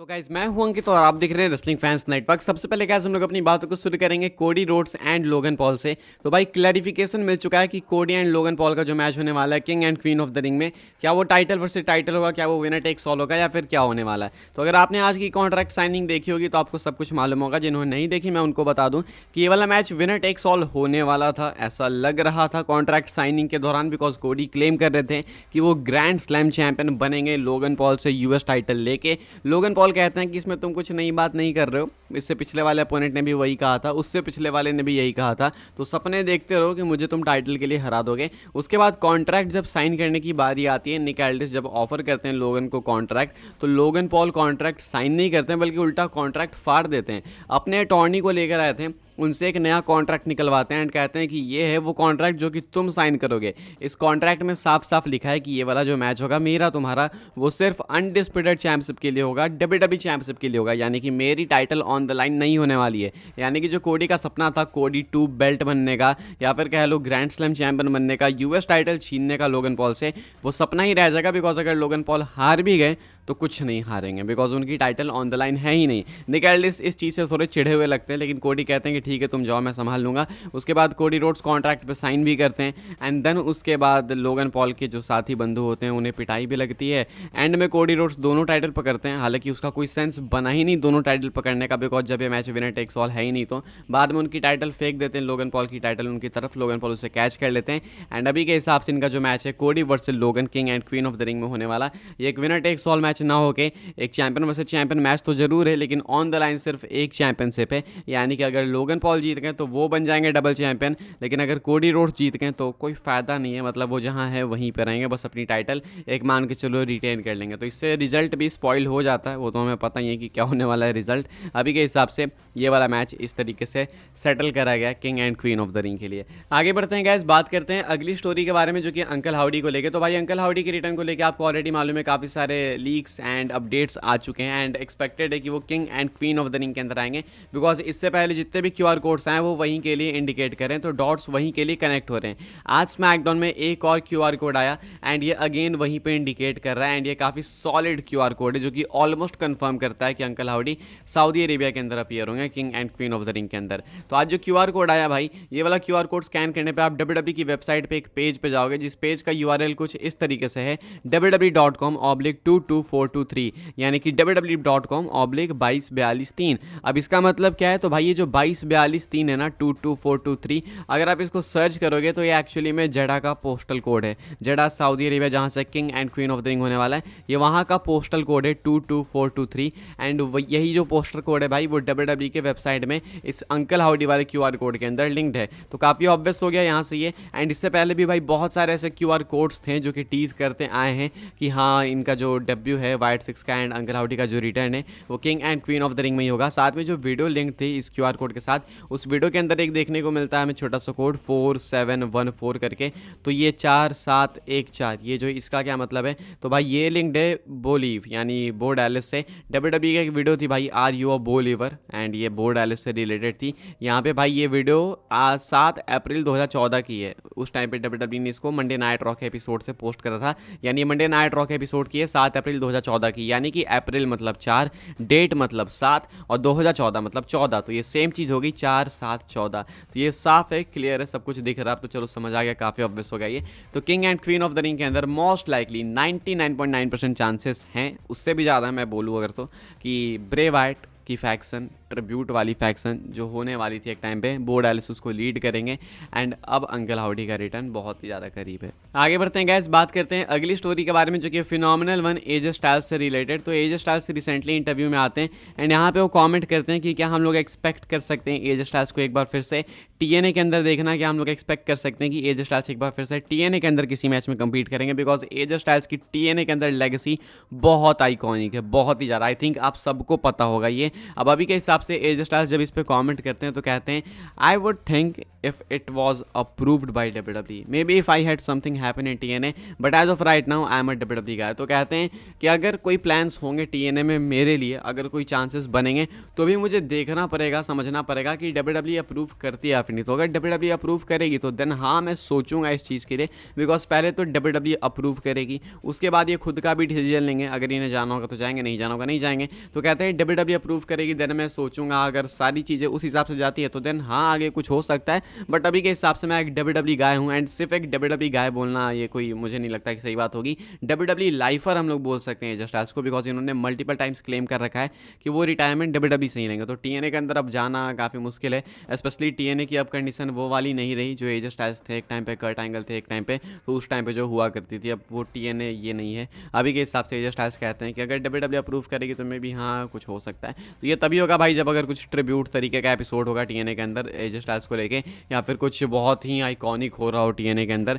तो गाइज मैं हूं अंकित और आप देख रहे हैं रेसलिंग फैंस नेटवर्क। सबसे पहले गाइज हम लोग अपनी बातों को शुरू करेंगे Cody Rhodes and Logan Paul से। तो भाई क्लैरिफिकेशन मिल चुका है कि कोडी एंड लोगन पॉल का जो मैच होने वाला है king and queen of the ring में, क्या वो टाइटल वर्सेस टाइटल होगा, क्या वो विनर टेक्स ऑल होगा या फिर क्या होने वाला है। तो अगर आपने आज की कॉन्ट्रैक्ट साइनिंग देखी होगी तो आपको सब कुछ मालूम होगा। जिन्होंने नहीं देखी मैं उनको बता दूं कि ये वाला मैच विनर टेक्स ऑल होने वाला था, ऐसा लग रहा था कॉन्ट्रैक्ट साइनिंग के दौरान, बिकॉज कोडी क्लेम कर रहे थे कि वो ग्रैंड स्लैम चैंपियन बनेंगे लोगन पॉल से यूएस टाइटल लेके। लोगन पॉल कहते हैं कि इसमें तुम कुछ नई बात नहीं कर रहे हो, इससे पिछले वाले अपोनेंट ने भी वही कहा था, उससे पिछले वाले ने भी यही कहा था, तो सपने देखते रहो कि मुझे तुम टाइटल के लिए हरा दोगे। उसके बाद कॉन्ट्रैक्ट जब साइन करने की बारी आती है, निक एल्डिस जब ऑफर करते हैं लोगन को कॉन्ट्रैक्ट, तो लोगन पॉल कॉन्ट्रैक्ट साइन नहीं करते हैं बल्कि उल्टा कॉन्ट्रैक्ट फाड़ देते हैं। अपने अटॉर्नी को लेकर आए थे, उनसे एक नया कॉन्ट्रैक्ट निकलवाते हैं एंड कहते हैं कि ये है वो कॉन्ट्रैक्ट जो कि तुम साइन करोगे। इस कॉन्ट्रैक्ट में साफ साफ लिखा है कि ये वाला जो मैच होगा मेरा तुम्हारा, वो सिर्फ अनडिस्प्यूटेड चैंपियनशिप के लिए होगा, डब्ल्यूडब्ल्यूई चैंपियनशिप के लिए होगा, यानी कि मेरी टाइटल ऑन द लाइन नहीं होने वाली है। यानी कि जो कोडी का सपना था कोडी 2 बेल्ट बनने का या फिर कह लो ग्रैंड स्लैम चैंपियन बनने का, यूएस टाइटल छीनने का लोगन पॉल से, वो सपना ही रह जाएगा। बिकॉज अगर लोगन पॉल हार भी गए तो कुछ नहीं हारेंगे, बिकॉज उनकी टाइटल ऑन द लाइन है ही नहीं। निक एल्डिस इस चीज़ से थोड़े चिढ़े हुए लगते हैं, लेकिन कोडी कहते हैं कि ठीक है तुम जाओ मैं संभाल लूँगा। उसके बाद कोडी रोड्स कॉन्ट्रैक्ट पे साइन भी करते हैं एंड देन उसके बाद लोगन पॉल के जो साथी बंधु होते हैं उन्हें पिटाई भी लगती है। एंड में कोडी रोड्स दोनों टाइटल पकड़ते हैं, हालांकि उसका कोई सेंस बना ही नहीं दोनों टाइटल पकड़ने का, बिकॉज जब ये मैच विनर टेक्स ऑल है ही नहीं, तो बाद में उनकी टाइटल फेंक देते हैं, लोगन पॉल की टाइटल उनकी तरफ, लोगन पॉल उसे कैच कर लेते हैं। एंड अभी के हिसाब से इनका जो मैच है कोडी वर्सेस लोगन king and queen of the ring में होने वाला, ये एक विनर टेक्स ऑल मैच ना होके एक चैंपियन वर्सेस चैंपियन मैच तो जरूर है, लेकिन ऑन द लाइन सिर्फ एक चैंपियनशिप है। यानी कि अगर लोगन पॉल जीत गए तो वो बन जाएंगे डबल चैंपियन, लेकिन अगर कोडी रोड्स जीत गए तो कोई फायदा नहीं है, मतलब वो जहां है वहीं पर रहेंगे, बस अपनी टाइटल एक मान के चलो रिटेन कर लेंगे। तो इससे रिजल्ट भी स्पॉइल हो जाता है, वो तो हमें पता ही है कि क्या होने वाला है रिजल्ट। अभी के हिसाब से ये वाला मैच इस तरीके से सेटल करा गया king and queen of the ring के लिए। आगे बढ़ते हैं गाइस, बात करते हैं अगली स्टोरी के बारे में जो कि अंकल हाउडी को लेके। तो भाई अंकल हाउडी के रिटर्न को लेकर आपको ऑलरेडी मालूम है, काफ़ी सारे लीक्स एंड अपडेट्स आ चुके हैं एंड एक्सपेक्टेड है कि वो king and queen of the ring के अंदर आएंगे, बिकॉज इससे पहले जितने भी क्यूआर कोड्स आए वो वहीं के लिए इंडिकेट करें, तो डॉट्स वहीं के लिए कनेक्ट हो रहे हैं। आज स्मैकडाउन में एक और क्यूआर कोड आया एंड ये अगेन वहीं पे इंडिकेट कर रहा है एंड ये काफ़ी सॉलिड क्यूआर कोड है जो कि ऑलमोस्ट कंफर्म करता है कि अंकल हाउडी सऊदी अरेबिया के अंदर अपीयर होंगे king and queen of the ring के अंदर। तो आज जो क्यूआर कोड आया भाई, ये वाला क्यूआर कोड स्कैन करने पर आप डब्ल्यूडब्ल्यूई की वेबसाइट पर एक पेज पे जाओगे, जिस पेज का यूआरएल कुछ इस तरीके से है www.com/22423, यानी कि www.com/22423। अब इसका मतलब क्या है, तो भाई ये जो 22423 है ना 22423, अगर आप इसको सर्च करोगे तो ये एक्चुअली में जेडा का पोस्टल कोड है। जेडा सऊदी अरेबिया जहाँ से king and queen of the ring होने वाला है, ये वहाँ का पोस्टल कोड है 22423 एंड यही जो पोस्टल कोड है भाई वो डब्ल्यूडब्ल्यूई के वेबसाइट में इस अंकल हाउडी वाले क्यूआर कोड के अंदर लिंक्ड है। तो काफ़ी ऑब्वियस हो गया यहाँ से ये। एंड इससे पहले भी भाई बहुत सारे ऐसे क्यूआर कोड्स थे जो कि टीज करते आए हैं कि हाँ इनका जो डेब्यू है वाइट 6 का एंड अंकल हाउडी का जो रिटर्न है वो king and queen of the ring में ही होगा। साथ में जो वीडियो लिंक थी इस क्यूआर कोड के साथ, उस वीडियो के अंदर एक देखने को मिलता है हमें छोटा सा कोड 4714 करके, तो ये 4714, ये जो इसका क्या मतलब है, तो भाई ये लिंक्ड है बोलीव यानी बो डैलिस से। डब्ल्यूडब्ल्यूई की एक वीडियो थी भाई are you a believer and ये बो डैलिस से रिलेटेड थी। यहाँ पे भाई ये वीडियो 7 अप्रैल 2014 की है। उस टाइम पे डब्ल्यूडब्ल्यूई ने इसको मंडे नाइट रॉ के एपिसोड से पोस्ट करा था, यानी मंडे नाइट रॉ के एपिसोड की है 7 अप्रैल 2014 की, यानी कि अप्रैल मतलब 4, डेट मतलब 7 और 2014 मतलब 14, तो ये सेम चीज़ होगी 4-7-14। तो ये साफ है, क्लियर है, सब कुछ दिख रहा है, तो चलो समझ आ गया, काफ़ी ऑब्वियस हो गया ये। तो king and queen of the ring के अंदर मोस्ट लाइकली 99.9% चांसेस हैं, उससे भी ज़्यादा मैं बोलूँ अगर तो, कि ब्रे वाइट की फैक्शन, ट्रिब्यूट वाली फैक्शन जो होने वाली थी एक टाइम पे, बो डैलिस उसको लीड करेंगे एंड अब अंकल हाउडी का रिटर्न बहुत ही ज़्यादा करीब है। आगे बढ़ते हैं गैस, बात करते हैं अगली स्टोरी के बारे में जो कि फिनोमिनल वन एजे स्टाइल्स से रिलेटेड। तो एजे स्टाइल्स रिसेंटली इंटरव्यू में आते हैं एंड यहाँ पे वो कमेंट करते हैं कि क्या हम लोग एक्सपेक्ट कर सकते हैं एजे स्टाइल्स को एक बार फिर से टीएनए के अंदर देखना, क्या हम लोग एक्सपेक्ट कर सकते हैं कि एजे स्टाइल्स एक बार फिर से टीएनए के अंदर किसी मैच में कम्पीट करेंगे, बिकॉज एजे स्टाइल्स की टीएनए के अंदर लेगेसी बहुत आइकॉनिक है, बहुत ही ज़्यादा। आई थिंक आप सबको पता होगा ये। अब अभी के हिसाब से एजे स्टाइल्स जब इस पर कमेंट करते हैं तो कहते हैं I would think if it was approved by WWE. Maybe if I had something happen in TNA, but as of right now I am a WWE guy. तो कहते हैं कि अगर कोई प्लान्स होंगे TNA में मेरे लिए, अगर कोई चांसेस बनेंगे तो भी मुझे देखना पड़ेगा, समझना पड़ेगा कि WWE अप्रूव करती है या फिर नहीं। तो अगर WWE अप्रूव करेगी तो देन हाँ मैं सोचूंगा इस चीज़ के लिए, बिकॉज पहले तो WWE अप्रूव करेगी, उसके बाद ये खुद का भी डिसीजन लेंगे। अगर इन्हें जाना होगा तो जाएंगे, नहीं जाना होगा नहीं जाएंगे। तो कहते हैं WWE अप्रूव करेगी, देन मैं सोचूंगा। अगर सारी चीज़ें उस हिसाब से जाती है तो देन हाँ आगे कुछ हो सकता है। बट अभी के हिसाब से मैं एक WWE गाय हूँ, एंड सिर्फ एक WWE गाय बोलना ये कोई मुझे नहीं लगता कि सही बात होगी। WWE लाइफर हम लोग बोल सकते हैं एज स्टाइल्स को, बिकॉज इन्होंने मल्टीपल टाइम्स क्लेम कर रखा है कि वो रिटायरमेंट WWE से ही लेंगे। तो TNA के अंदर अब जाना काफ़ी मुश्किल है, स्पेशली TNA की अब कंडीशन वो वाली नहीं रही जो एज स्टाइल्स थे एक टाइम पे, कर्ट एंगल थे एक टाइम पे, तो उस टाइम पे जो हुआ करती थी। अब वो TNA ये नहीं है अभी के हिसाब से। एज स्टाइल्स कहते हैं कि अगर WWE अप्रूव करेगी तो मे भी हाँ कुछ हो सकता है। तो ये तभी होगा भाई जब अगर कुछ ट्रिब्यूट तरीके का एपिसोड होगा TNA के अंदर एज स्टाइल्स को लेके, या फिर कुछ बहुत ही आइकॉनिक हो रहा हो TNA के अंदर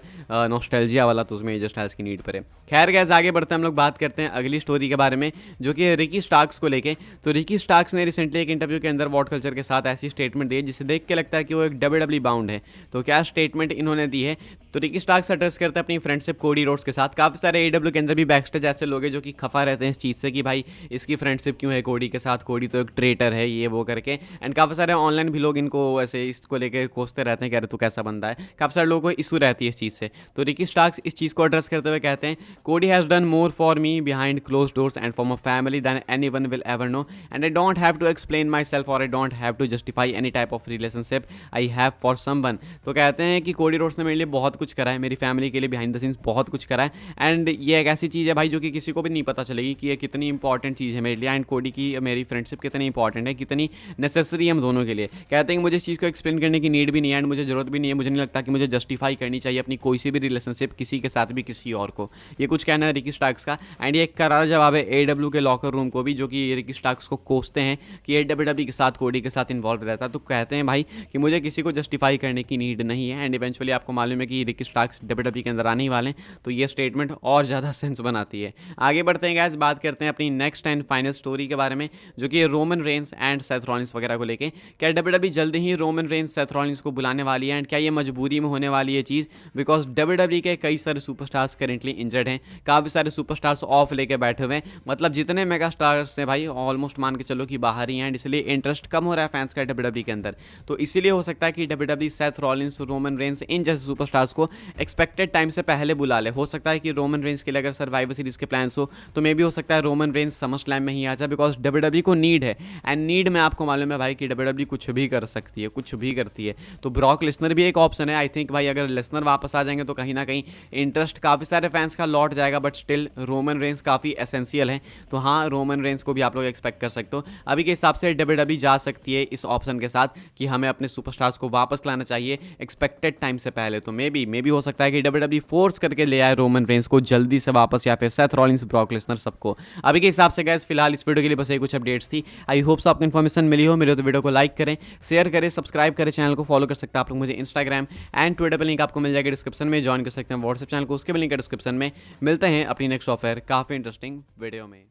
नॉस्टैल्जिया वाला, तो उसमें एज स्टाइल्स की नीड पड़े। खैर गैस आगे बढ़ते हैं, हम लोग बात करते हैं अगली स्टोरी के बारे में जो कि रिकी स्टार्क्स को लेके। तो रिकी स्टार्क्स ने रिसेंटली एक इंटरव्यू के अंदर वॉट कल्चर के साथ ऐसी स्टेटमेंट दी जिसे देख के लगता है कि वो एक WWE बाउंड है। तो क्या स्टेटमेंट इन्होंने दी है, तो रिकी स्टार्क्स एड्रेस करते हैं अपनी फ्रेंडशिप कोडी रोड्स के साथ। काफ़ी सारे AEW के अंदर भी बैकस्टेज ऐसे लोग हैं जो कि खफा रहते हैं इस चीज़ से कि भाई इसकी फ्रेंडशिप क्यों है कोडी के साथ, कोडी तो एक ट्रेटर है ये वो करके। एंड काफ़ी सारे ऑनलाइन भी लोग इनको ऐसे इसको लेके कोसते रहते हैं, कह रहे तू कैसा बंदा है। काफ़ी सारे लोगों को इशू रहती है इस चीज़ से। तो रिकी स्टार्क्स इस चीज़ को एड्रेस करते हुए कहते हैं Cody has done more for me behind closed doors and for my family than anyone will ever know, and I don't have to explain myself और I don't have to justify any type of relationship I have for someone. तो कहते हैं कि Cody Rhodes ने मेरे लिए बहुत कुछ करा है, मेरी फैमिली के लिए बिहाइंड द सीन्स बहुत कुछ करा है। एंड ये एक ऐसी चीज़ है भाई जो कि किसी को भी नहीं पता चलेगी कि ये कितनी इंपॉर्टेंट चीज़ है मेरे लिए, एंड कोडी की मेरी फ्रेंडशिप कितनी इंपॉर्टेंट है, कितनी नेसेसरी है हम दोनों के लिए। कहते हैं कि मुझे इस चीज़ को एक्सप्लेन करने की नीड भी नहीं है एंड मुझे ज़रूरत भी नहीं है। मुझे नहीं लगता कि मुझे जस्टिफाई करनी चाहिए अपनी कोई सी भी रिलेशनशिप किसी के साथ भी किसी और को। ये कुछ कहना है रिकी स्टार्क्स का, एंड ये एक करारा जवाब है AEW के लॉकर रूम को भी जो कि रिकी स्टार्क्स को कोसते हैं कि ये WWE के साथ कोडी के साथ इन्वॉल्व रहता है। तो कहते हैं भाई कि मुझे किसी को जस्टिफाई करने की नीड नहीं है, एंड इवेंचुअली आपको मालूम है कि रिकी स्टार्क्स WWE के अंदर आने ही वाले हैं। तो ये स्टेटमेंट और ज़्यादा सेंस बनाती है। आगे बढ़ते हैं गाइस, बात करते हैं अपनी नेक्स्ट एंड फाइनल स्टोरी के बारे में जो कि Roman Reigns and Seth Rollins वगैरह को लेके। क्या WWE जल्दी ही रोमन रेंस सेथ रॉलिंस को बुलाने वाली है, एंड क्या ये मजबूरी में होने वाली है चीज़, बिकॉज WWE के कई सारे सुपरस्टार्स करेंटली इंजर्ड हैं, काफ़ी सारे सुपरस्टार्स ऑफ लेके बैठे हुए हैं। मतलब जितने मेगा स्टार्स हैं भाई ऑलमोस्ट मान के चलो कि बाहर ही हैं, एंड इसलिए इंटरेस्ट कम हो रहा है फैंस का WWE के अंदर। तो इसीलिए हो सकता है कि WWE Seth Rollins, Roman Reigns इन जैसे सुपरस्टार्स को एक्सपेक्टेड टाइम से पहले बुला ले। हो सकता है कि रोमन रेंस के लिए अगर सर्वाइवर सीरीज के प्लान्स हो तो मे भी हो सकता है रोमन रेंस समरस्लैम में ही आ जाए, बिकॉज WWE को नीड है, एंड नीड में आपको मालूम है भाई कि WWE कुछ भी कर सकती है, कुछ भी करती है। तो ब्रॉक लेसनर भी एक ऑप्शन है। आई थिंक भाई अगर लेसनर वापस आ जाएंगे तो कहीं ना कहीं इंटरेस्ट काफ़ी सारे फैंस का लौट जाएगा, बट स्टिल रोमन रेंस काफ़ी एसेंशियल है। तो हाँ रोमन रेंस को भी आप लोग एक्सपेक्ट कर सकते हो। अभी के हिसाब से WWE जा सकती है इस ऑप्शन के साथ कि हमें अपने सुपरस्टार्स को वापस लाना चाहिए एक्सपेक्टेड टाइम से पहले। तो मे भी हो सकता है कि WWE फोर्स करके ले आए रोमन रेंस को जल्दी से वापस, या फिर सेथ रॉलिंस, ब्रॉक लेसनर, सबको। अभी के हिसाब से गाइस फिलहाल इस वीडियो के लिए बस ये कुछ अपडेट्स थी। आई होप सो आपको इन्फॉर्मेशन मिली हो। मेरे तो वीडियो को लाइक करें, शेयर करें, सब्सक्राइब करें, चैनल को फॉलो कर सकते हैं आप लोग। मुझे इंस्टाग्राम एंड ट्विटर पर लिंक आपको मिल जाएगा डिस्क्रिप्शन में, ज्वाइन कर सकते हैं व्हाट्सएप चैनल को, उसके भी लिंक है डिस्क्रिप्शन में। मिलते हैं अपनी नेक्स्ट ऑफर काफ़ी इंटरेस्टिंग वीडियो में।